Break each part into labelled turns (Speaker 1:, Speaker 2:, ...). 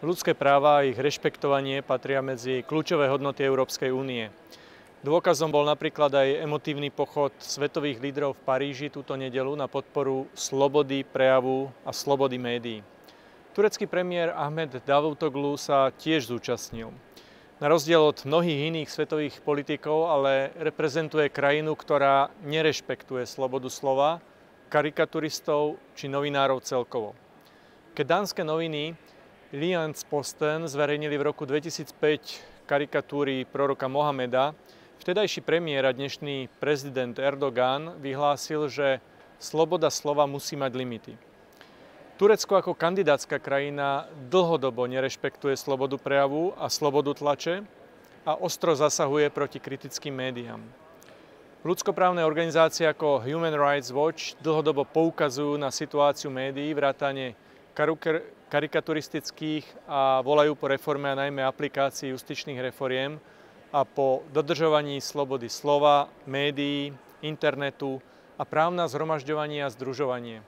Speaker 1: Ľudské práva a ich rešpektovanie patria medzi kľúčové hodnoty Európskej únie. Dôkazom bol napríklad aj emotívny pochod svetových lídrov v Paríži túto nedeľu na podporu slobody prejavu a slobody médií. Turecký premiér Ahmed Davutoglu sa tiež zúčastnil. Na rozdiel od mnohých iných svetových politikov, ale reprezentuje krajinu, ktorá nerešpektuje slobodu slova, karikaturistov či novinárov celkovo. Keď dánske noviny Jyllands-Posten zverejnili v roku 2005 karikatúry proroka Mohameda, vtedajší premiér a dnešný prezident Erdogan vyhlásil, že sloboda slova musí mať limity. Turecko ako kandidátska krajina dlhodobo nerešpektuje slobodu prejavu a slobodu tlače a ostro zasahuje proti kritickým médiám. Ľudskoprávne organizácie ako Human Rights Watch dlhodobo poukazujú na situáciu médií, vrátane karikaturistických a volajú po reforme a najmä aplikácii justičných reforiem a po dodržovaní slobody slova, médií, internetu a práv na zhromažďovanie a združovanie.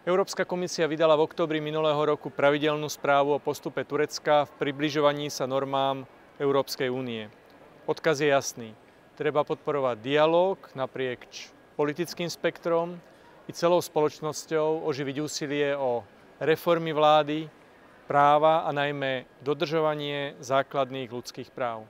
Speaker 1: Európska komisia vydala v októbri minulého roku pravidelnú správu o postupe Turecka v približovaní sa normám Európskej únie. Odkaz je jasný. Treba podporovať dialóg naprieč politickým spektrom i celou spoločnosťou, oživiť úsilie o reformy vlády, práva a najmä dodržovanie základných ľudských práv.